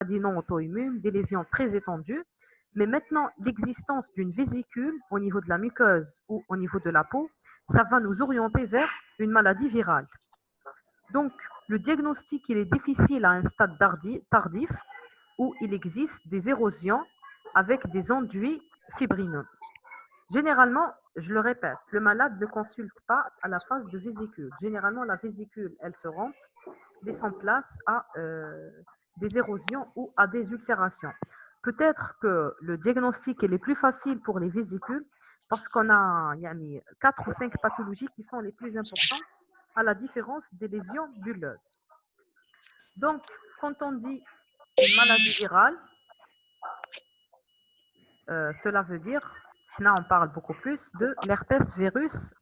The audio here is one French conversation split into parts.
maladies non auto-immunes, des lésions très étendues. Mais maintenant, l'existence d'une vésicule au niveau de la muqueuse ou au niveau de la peau, ça va nous orienter vers une maladie virale. Donc, le diagnostic, il est difficile à un stade tardif où il existe des érosions avec des enduits fibrineux. Généralement, je le répète, le malade ne consulte pas à la phase de vésicule. Généralement, la vésicule, elle se rompt, laissant place à des érosions ou à des ulcérations. Peut-être que le diagnostic est plus facile pour les vésicules parce qu'on a 4 ou 5 pathologies qui sont les plus importantes à la différence des lésions bulleuses. Donc, quand on dit une maladie virale, cela veut dire, là on parle beaucoup plus de l'herpès virus.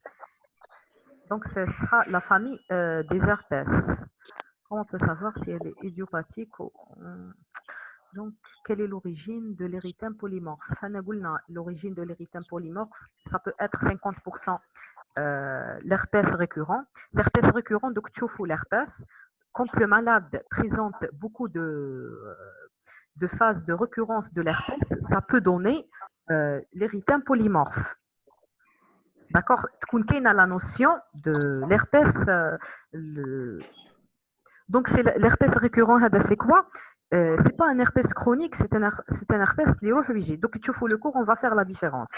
Donc, ce sera la famille des herpès. Comment on peut savoir si elle est idiopathique ou... Donc, quelle est l'origine de l'érythème polymorphe? L'origine de l'érythème polymorphe, ça peut être 50% l'herpès récurrent. L'herpès récurrent, donc tu fous l'herpès. Quand le malade présente beaucoup de phases de récurrence de l'herpès, ça peut donner l'érythème polymorphe. D'accord? Tu as la notion de l'herpès. Donc, c'est l'herpès récurrent, c'est quoi? C'est pas un herpès chronique, c'est un herpès rigide. Donc, tu fous le cours, on va faire la différence.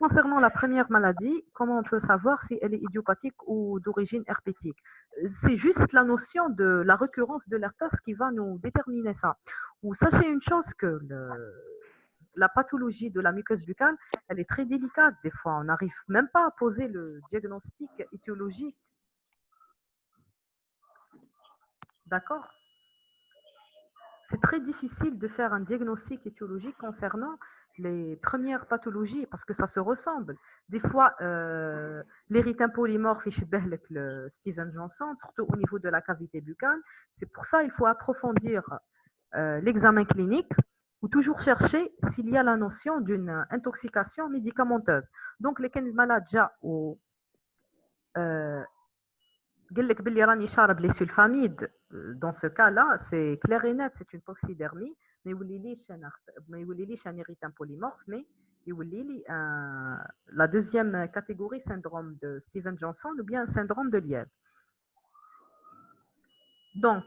Concernant la première maladie, comment on peut savoir si elle est idiopathique ou d'origine herpétique? C'est juste la notion de la récurrence de l'herpès qui va nous déterminer ça. Ou sachez une chose que la pathologie de la muqueuse buccale, elle est très délicate. Des fois, on n'arrive même pas à poser le diagnostic étiologique. D'accord? C'est très difficile de faire un diagnostic étiologique concernant les premières pathologies parce que ça se ressemble. Des fois, l'érythème polymorphe est le Steven Johnson, surtout au niveau de la cavité buccale. C'est pour ça qu'il faut approfondir l'examen clinique ou toujours chercher s'il y a la notion d'une intoxication médicamenteuse. Donc, les malades déjà ou les sulfamides, dans ce cas-là, c'est clair et net, c'est une poxydermie, mais il y a un érythème polymorphe, mais il y a la deuxième catégorie, syndrome de Steven Johnson ou bien syndrome de Lièvre. Donc,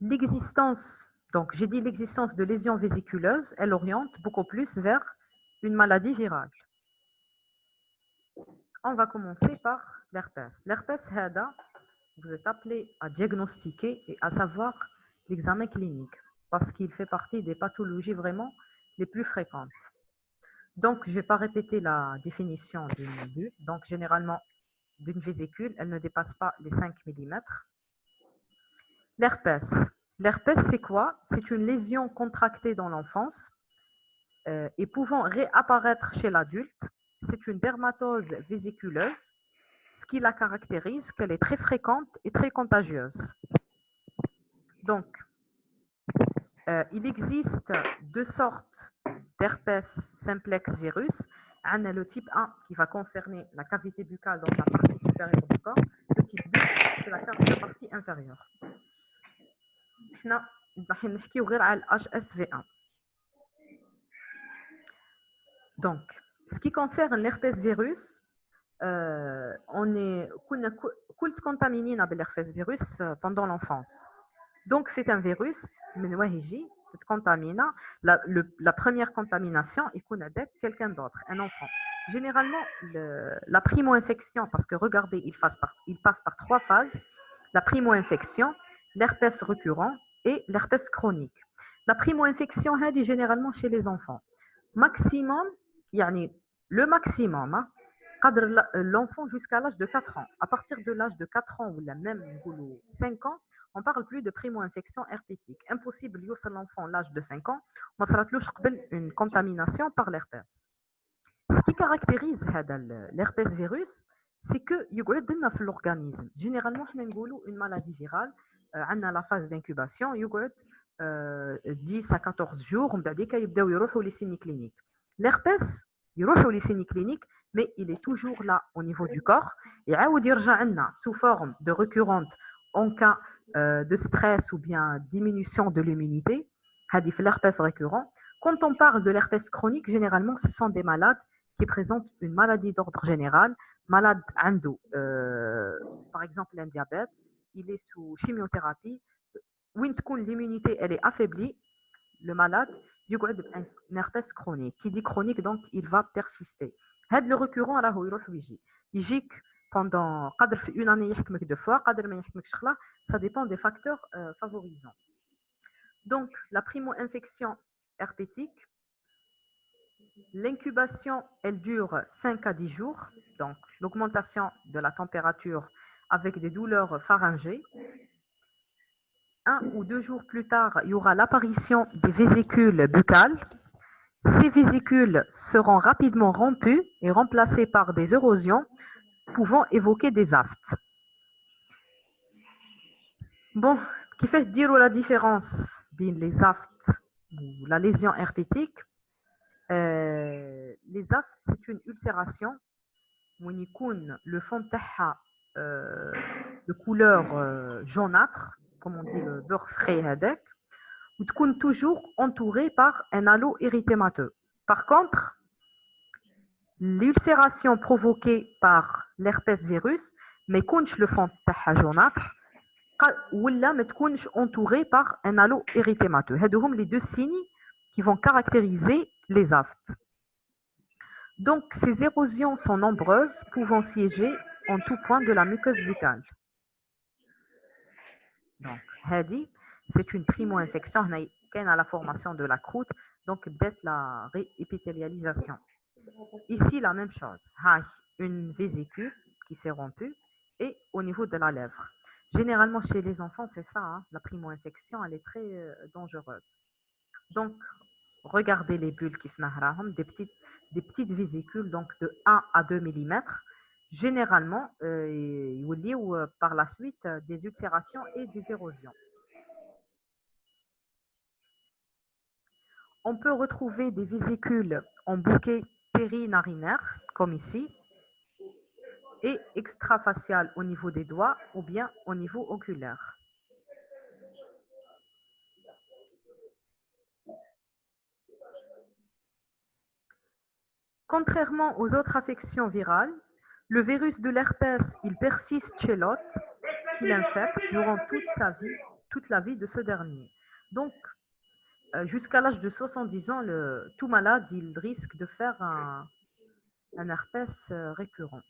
j'ai dit l'existence de lésions vésiculeuses, elle oriente beaucoup plus vers une maladie virale. On va commencer par l'herpès. L'herpès, vous êtes appelé à diagnostiquer et à savoir l'examen clinique parce qu'il fait partie des pathologies vraiment les plus fréquentes. Donc, je ne vais pas répéter la définition d'une bulle. Donc, généralement, d'une vésicule, elle ne dépasse pas les 5 mm. L'herpès. L'herpès, c'est quoi? C'est une lésion contractée dans l'enfance et pouvant réapparaître chez l'adulte. C'est une dermatose vésiculeuse. Ce qui la caractérise, qu'elle est très fréquente et très contagieuse. Donc, il existe deux sortes d'herpès simplex virus. On a le type 1 qui va concerner la cavité buccale dans la partie supérieure du corps. Le type 2, c'est la partie inférieure. On va parler de HSV1. Donc, ce qui concerne l'herpès virus, on est contaminé avec l'herpès virus pendant l'enfance. Donc, c'est un virus, la première contamination est avec quelqu'un d'autre, un enfant. Généralement, la primo-infection, parce que regardez, il passe par 3 phases, la primo-infection, l'herpès récurrent et l'herpès chronique. La primo-infection, est généralement chez les enfants. Maximum, le maximum, l'enfant jusqu'à l'âge de 4 ans. À partir de l'âge de 4 ans ou même 5 ans, on ne parle plus de primo-infection herpétique. Impossible, l'enfant l'âge de 5 ans, on sera une contamination par l'herpès. Ce qui caractérise l'herpès virus, c'est que dans l'organisme. Généralement, on a une maladie virale, on a la phase d'incubation, 10 à 14 jours, on a des signes cliniques. L'herpès, il y a les signes cliniques, mais il est toujours là au niveau du corps. Et عاود يرجع عندنا sous forme de récurrente en cas de stress ou bien diminution de l'immunité. هذه في l'herpès récurrent. Quand on parle de l'herpès chronique, généralement, ce sont des malades qui présentent une maladie d'ordre général, malade عنده, par exemple un diabète, il est sous chimiothérapie, وين تكون l'immunité elle est affaiblie, le malade يقعد un herpès chronique. Qui dit chronique, donc il va persister. هذا le récurrent راهو يروح ويجي. يجيك pendant قادر في une année يحكمك deux fois, قادر ما يحكمكش خلا, ça dépend des facteurs favorisants. Donc la primo-infection herpétique, l'incubation elle dure 5 à 10 jours, donc l'augmentation de la température avec des douleurs pharyngées. 1 ou 2 jours plus tard, il y aura l'apparition des vésicules buccales. Ces vésicules seront rapidement rompues et remplacées par des érosions pouvant évoquer des aftes. Bon, qui fait dire la différence entre les aftes ou la lésion herpétique? Les aftes, c'est une ulcération où le fond de couleur jaunâtre, comme on dit le beurre frais, ou toujours entouré par un halo érythémateux. Par contre, l'ulcération provoquée par l'herpès virus, mais le fond jaunâtre, ou là, mais entouré par un halo érythémateux. Ce sont les deux signes qui vont caractériser les aftes. Donc, ces érosions sont nombreuses, pouvant siéger en tout point de la muqueuse buccale. Donc, Hadi, c'est une primo-infection, à la formation de la croûte, donc peut-être la réépithélialisation. Ici, la même chose. Une vésicule qui s'est rompue et au niveau de la lèvre. Généralement, chez les enfants, c'est ça, hein, la primo-infection, elle est très dangereuse. Donc, regardez les bulles qui font des petites vésicules donc de 1 à 2 mm. Généralement, par la suite des ulcérations et des érosions. On peut retrouver des vésicules en bouquet périnarinaire, comme ici, et extrafacial au niveau des doigts ou bien au niveau oculaire. Contrairement aux autres affections virales, le virus de l'herpès, il persiste chez l'hôte qui l'infecte durant toute la vie de ce dernier. Donc, jusqu'à l'âge de 70 ans, tout malade, il risque de faire un herpès récurrent.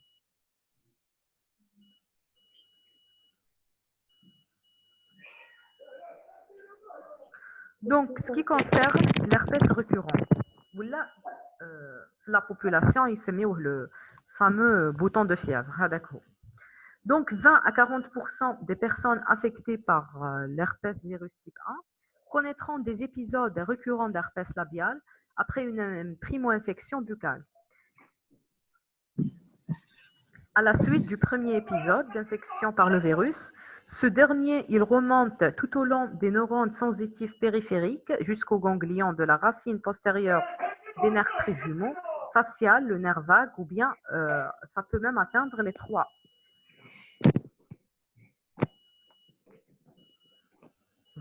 Donc, ce qui concerne l'herpès récurrent, là, la population, il se met le fameux bouton de fièvre. Donc, 20 à 40% des personnes affectées par l'herpès virus type 1 connaîtront des épisodes récurrents d'herpès labial après une primo-infection buccale. À la suite du premier épisode d'infection par le virus, ce dernier, il remonte tout au long des neurones sensitifs périphériques jusqu'au ganglion de la racine postérieure des nerfs trijumeaux, facial, le nerf vague, ou bien ça peut même atteindre les 3.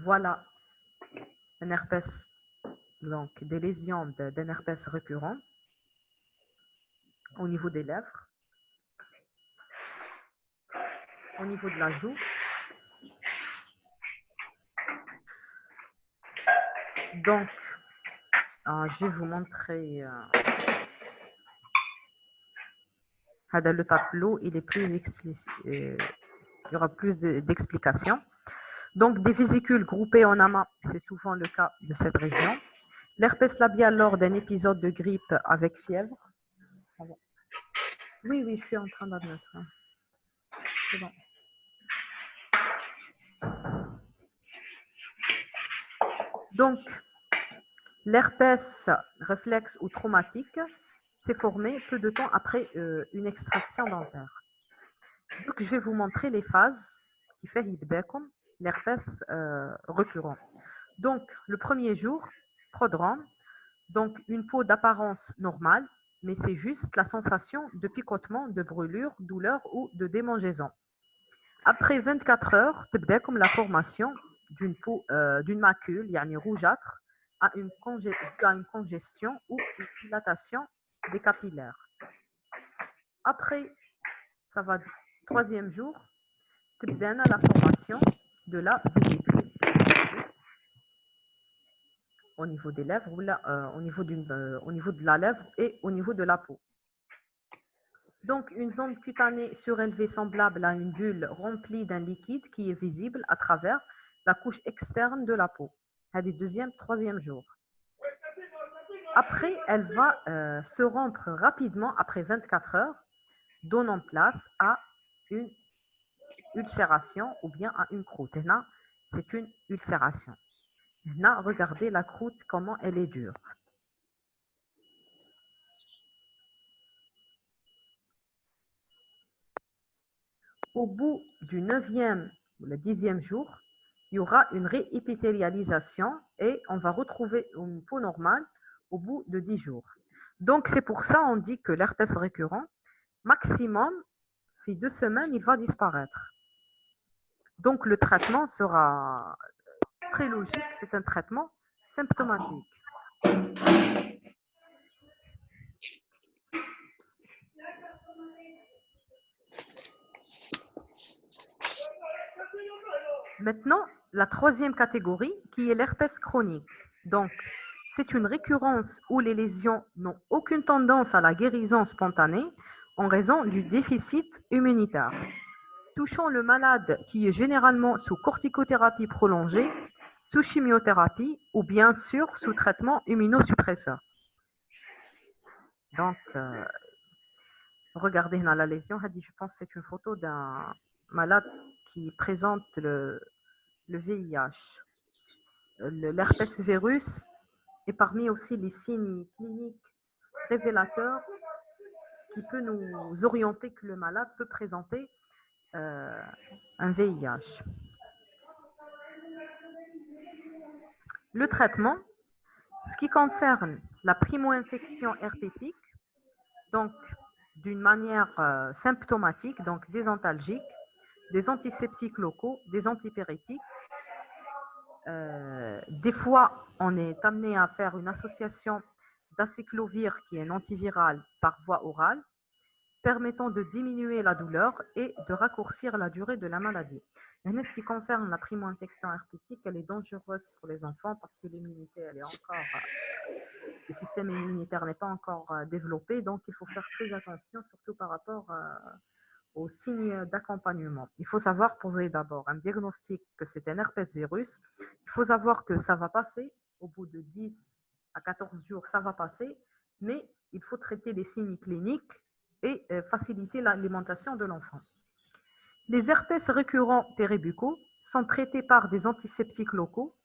Voilà un herpès, donc des lésions d'un herpès récurrent au niveau des lèvres, au niveau de la joue. Donc, je vais vous montrer le tableau, il est plus explicite, il y aura plus d'explications. Donc, des vésicules groupées en amas, c'est souvent le cas de cette région. L'herpès labial lors d'un épisode de grippe avec fièvre. Oui, je suis en train d'admettre. C'est bon. Donc, l'herpès réflexe ou traumatique s'est formé peu de temps après une extraction dentaire. Donc, je vais vous montrer les phases qui fait l'herpès récurrent. Donc, le premier jour, prodrome, donc une peau d'apparence normale, mais c'est juste la sensation de picotement, de brûlure, douleur ou de démangeaison. Après 24 heures, تبدأ comme la formation d'une macule, yani rougeâtre, à une congestion ou une dilatation des capillaires. Après, ça va troisième jour, تبدأ la formation de la vésicule au niveau des lèvres ou au niveau de la lèvre et au niveau de la peau. Donc, une zone cutanée surélevée semblable à une bulle remplie d'un liquide qui est visible à travers la couche externe de la peau. C'est le deuxième, troisième jour. Après, elle va se rompre rapidement après 24 heures, donnant place à une ulcération ou bien à une croûte. Et là, c'est une ulcération. Là, regardez la croûte, comment elle est dure. Au bout du 9e ou le 10e jour, il y aura une réépithélialisation et on va retrouver une peau normale au bout de 10 jours. Donc, c'est pour ça on dit que l'herpès récurrent, maximum, fait 2 semaines, il va disparaître. Donc, le traitement sera très logique, c'est un traitement symptomatique. Maintenant, la troisième catégorie qui est l'herpès chronique. Donc, c'est une récurrence où les lésions n'ont aucune tendance à la guérison spontanée en raison du déficit immunitaire, touchant le malade qui est généralement sous corticothérapie prolongée, sous chimiothérapie ou bien sûr sous traitement immunosuppresseur. Donc, regardez dans la lésion, je pense que c'est une photo d'un malade qui présente le VIH. L'herpès virus est parmi aussi les signes cliniques révélateurs qui peut nous orienter que le malade peut présenter un VIH. Le traitement, ce qui concerne la primo-infection herpétique, donc d'une manière symptomatique, donc des antalgiques, des antiseptiques locaux, des antipyrétiques. Des fois, on est amené à faire une association d'aciclovir, qui est un antiviral par voie orale, permettant de diminuer la douleur et de raccourcir la durée de la maladie. Mais ce qui concerne la primo-infection herpétique, elle est dangereuse pour les enfants parce que l'immunité, elle est encore, le système immunitaire n'est pas encore développé, donc il faut faire très attention, surtout par rapport aux signes d'accompagnement. Il faut savoir poser d'abord un diagnostic que c'est un herpès virus. Il faut savoir que ça va passer, au bout de 10 à 14 jours, ça va passer, mais il faut traiter les signes cliniques et faciliter l'alimentation de l'enfant. Les herpès récurrents péribuccaux sont traités par des antiseptiques locaux.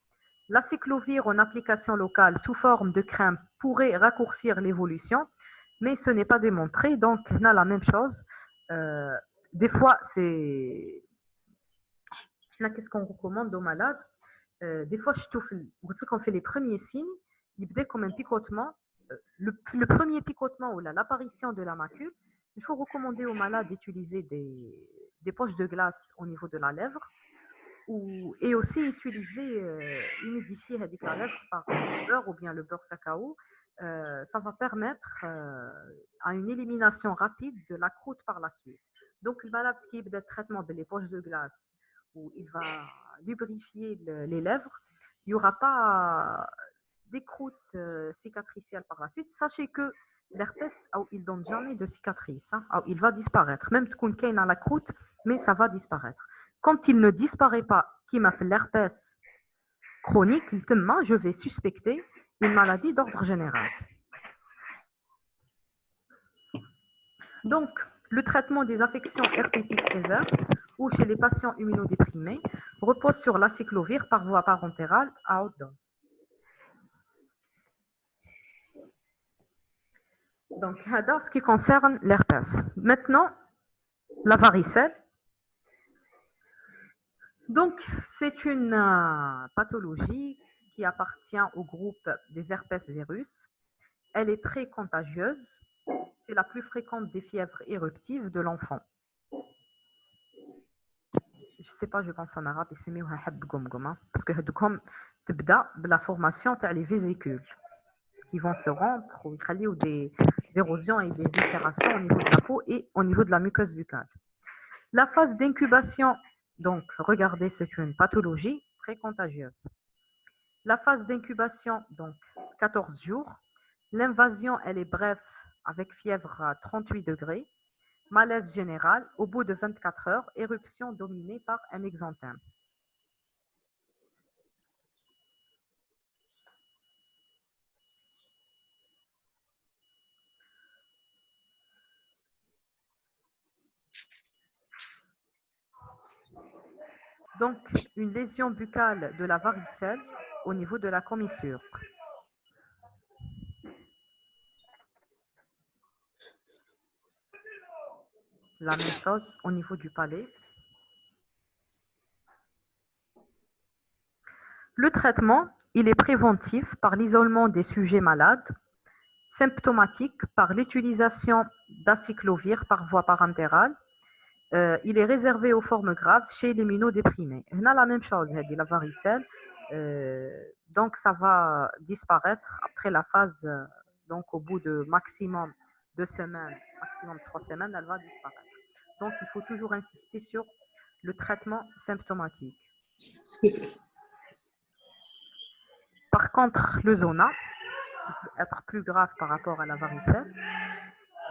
L'aciclovir en application locale sous forme de crème pourrait raccourcir l'évolution, mais ce n'est pas démontré, donc on a la même chose. Des fois, c'est... Qu'est-ce qu'on recommande aux malades? Des fois, quand on fait les premiers signes, il y a comme un picotement. Le premier picotement ou l'apparition de la macule, il faut recommander aux malades d'utiliser des poches de glace au niveau de la lèvre et aussi utiliser, humidifier la lèvre par le beurre ou bien le beurre cacao. Ça va permettre à une élimination rapide de la croûte par la suite. Donc, le malade qui a des traitements de les poches de glace où il va lubrifier les lèvres, il n'y aura pas des croûtes cicatricielles par la suite. Sachez que l'herpès, il ne donne jamais de cicatrice. Il va disparaître. Même qu'on ait dans la croûte, mais ça va disparaître. Quand il ne disparaît pas, qui m'a fait l'herpès chronique, je vais suspecter une maladie d'ordre général. Donc, le traitement des affections herpétiques sévères ou chez les patients immunodéprimés repose sur l'aciclovir par voie parentérale à haute dose. Donc, ce qui concerne l'herpès. Maintenant, la varicelle. Donc, c'est une pathologie qui appartient au groupe des herpès virus. Elle est très contagieuse. C'est la plus fréquente des fièvres éruptives de l'enfant. Je ne sais pas, je pense en arabe, يسميوها حب قمقمة, parce que هذوكم تبدأ la formation تاع les vésicules qui vont se rompre ou يخليو des érosions et des ulcérations au niveau de la peau et au niveau de la muqueuse buccale. La phase d'incubation, donc regardez, c'est une pathologie très contagieuse. La phase d'incubation, donc 14 jours. L'invasion, elle est brève avec fièvre à 38 degrés. Malaise général, au bout de 24 heures, éruption dominée par un exanthème. Donc, une lésion buccale de la varicelle au niveau de la commissure. La même chose au niveau du palais. Le traitement, il est préventif par l'isolement des sujets malades, symptomatique par l'utilisation d'acyclovir par voie parentérale. Il est réservé aux formes graves chez l'immunodéprimé. On a la même chose, la varicelle. Donc, ça va disparaître après la phase, donc au bout de maximum 2 semaines, maximum 3 semaines, elle va disparaître. Donc, il faut toujours insister sur le traitement symptomatique. Par contre, le zona peut être plus grave par rapport à la varicelle.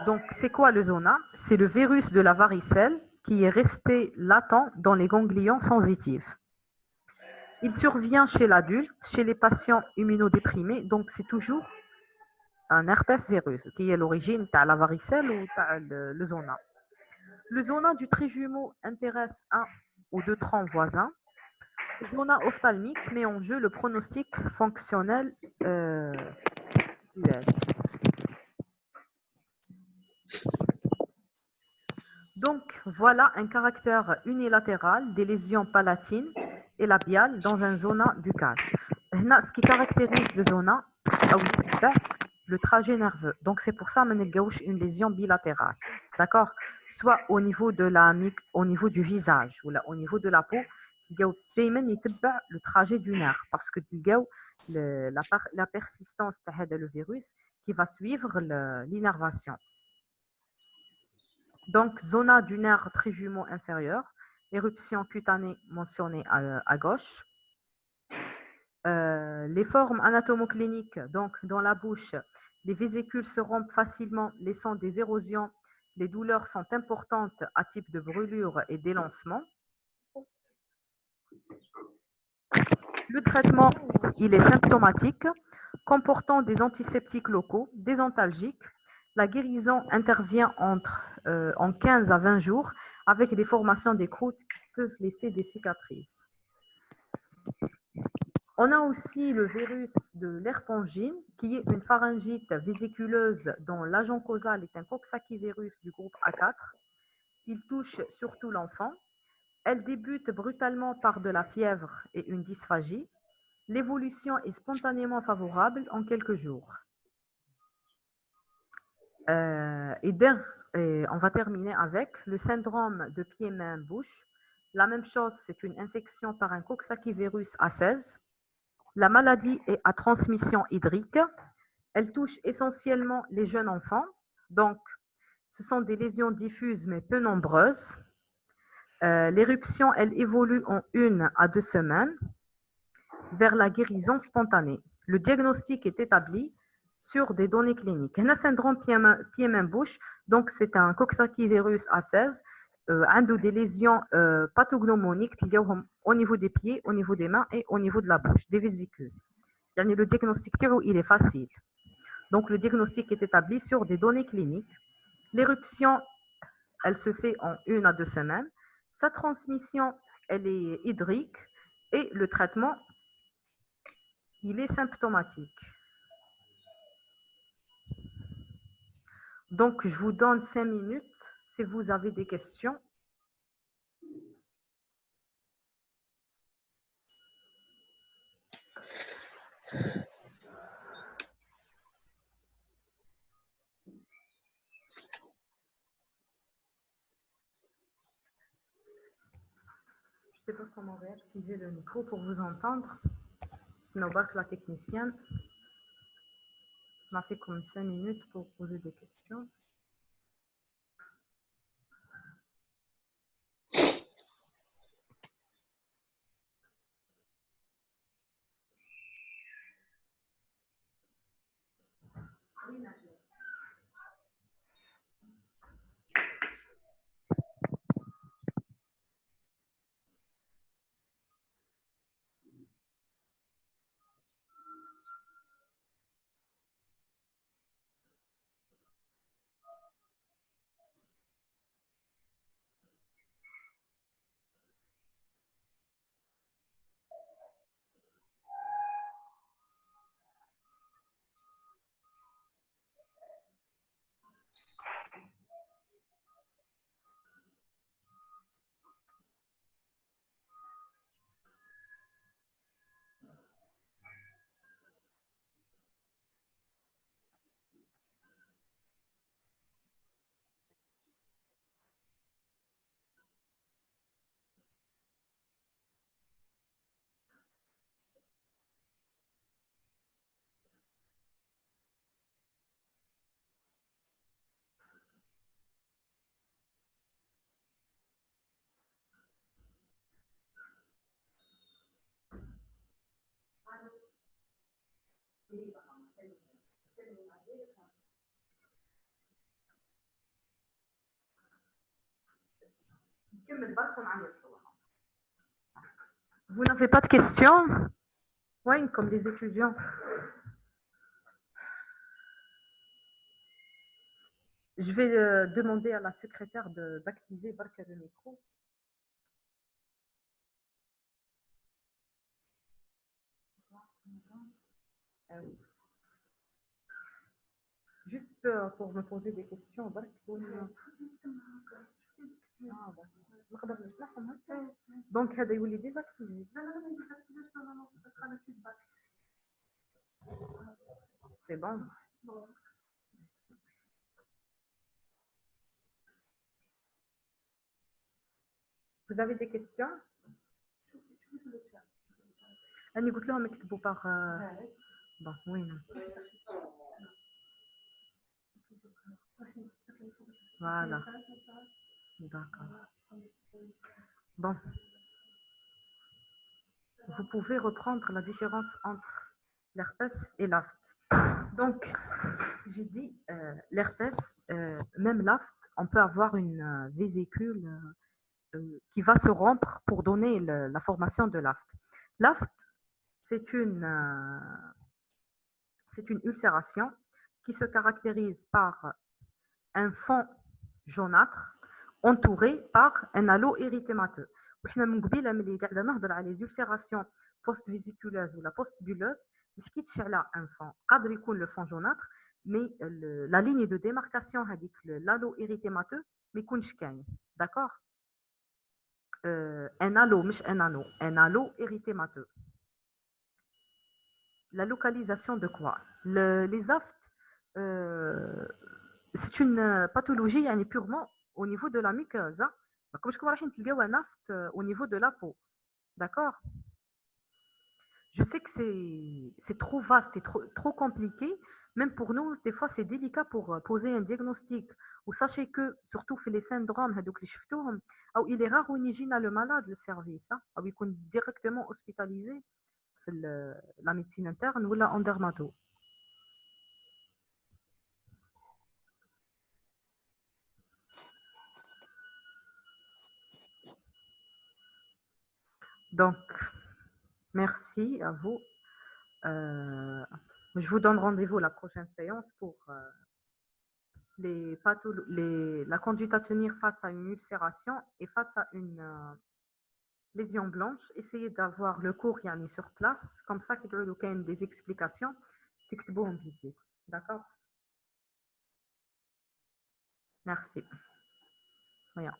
Donc, c'est quoi le zona? C'est le virus de la varicelle qui est resté latent dans les ganglions sensitifs. Il survient chez l'adulte, chez les patients immunodéprimés, donc c'est toujours un herpès virus qui est l'origine de la varicelle ou le zona. Le zona du trijumeau intéresse un ou deux troncs voisins. Le zona ophtalmique met en jeu le pronostic fonctionnel duel. Donc, voilà un caractère unilatéral des lésions palatines et labiales dans un zona buccal. Ce qui caractérise le zona, le trajet nerveux. Donc, c'est pour ça qu'on a une lésion bilatérale. D'accord? Soit au niveau, au niveau du visage ou au niveau de la peau, le trajet du nerf parce que la persistance de le virus qui va suivre l'innervation. Donc, zona du nerf trijumeau inférieur, éruption cutanée mentionnée à gauche. Les formes anatomocliniques, donc dans la bouche, les vésicules se rompent facilement, laissant des érosions. Les douleurs sont importantes à type de brûlure et d'élancement. Le traitement, il est symptomatique, comportant des antiseptiques locaux, des antalgiques. La guérison intervient en 15 à 20 jours avec des formations des croûtes qui peuvent laisser des cicatrices. On a aussi le virus de l'herpongine, qui est une pharyngite vésiculeuse dont l'agent causal est un coxsackie-virus du groupe A4. Il touche surtout l'enfant. Elle débute brutalement par de la fièvre et une dysphagie. L'évolution est spontanément favorable en quelques jours. Et on va terminer avec le syndrome de pied-main-bouche. La même chose, c'est une infection par un coxsackie-virus A16. La maladie est à transmission hydrique. Elle touche essentiellement les jeunes enfants. Donc, ce sont des lésions diffuses mais peu nombreuses. L'éruption, elle évolue en 1 à 2 semaines vers la guérison spontanée. Le diagnostic est établi sur des données cliniques. Un syndrome pied-main-bouche, donc c'est un coxsackie-virus A16, des lésions pathognomoniques au niveau des pieds, au niveau des mains et au niveau de la bouche, des vésicules. Le diagnostic, il est facile. Donc, le diagnostic est établi sur des données cliniques. L'éruption, elle se fait en 1 à 2 semaines. Sa transmission, elle est hydrique et le traitement, il est symptomatique. Donc, je vous donne 5 minutes si vous avez des questions. sais pas comment réactiver le micro pour vous entendre. Sinon, la technicienne m'a fait comme 5 minutes pour poser des questions. Vous n'avez pas de questions? Oui, comme les étudiants. Je vais demander à la secrétaire d'activer le micro. Oui. Juste pour me poser des questions. Donc, هذا يولي désactivé. C'est bon. Vous avez des questions? أنا قلت لهم يكتبوا par bon, oui, non. Voilà. D'accord. Bon. Vous pouvez reprendre la différence entre l'herpès et l'aft. Donc, j'ai dit l'herpès, même l'aft, on peut avoir une vésicule qui va se rompre pour donner la formation de l'aft. L'aft, c'est une ulcération qui se caractérise par un fond jaunâtre entouré par un halo érythémateux. وحنا من قبيله ملي قاعده نهضر على les ulcérations post-vésiculaires ou la post-bulleuse ما حكيتش على un fond قادر يكون le fond jaunâtre mais la ligne de démarcation هذيك l'halo érythémateux ما يكونش كاين d'accord un halo مش un halo érythémateux. La localisation de quoi? Les aftes, c'est une pathologie purement au niveau de la muqueuse. Comme je vous un aft au niveau de la peau. D'accord? Je sais que c'est trop vaste et trop compliqué. Même pour nous, des fois, c'est délicat pour poser un diagnostic. Ou sachez que, surtout pour les syndromes, il est rare où on a le malade, le service. Ou il est directement hospitalisé la médecine interne ou en dermato. Donc, merci à vous. Je vous donne rendez-vous à la prochaine séance pour la conduite à tenir face à une ulcération et face à une lésion blanche. Essayez d'avoir le cours sur place. Comme ça, qu'il y ait des explications. D'accord? Merci. Rien.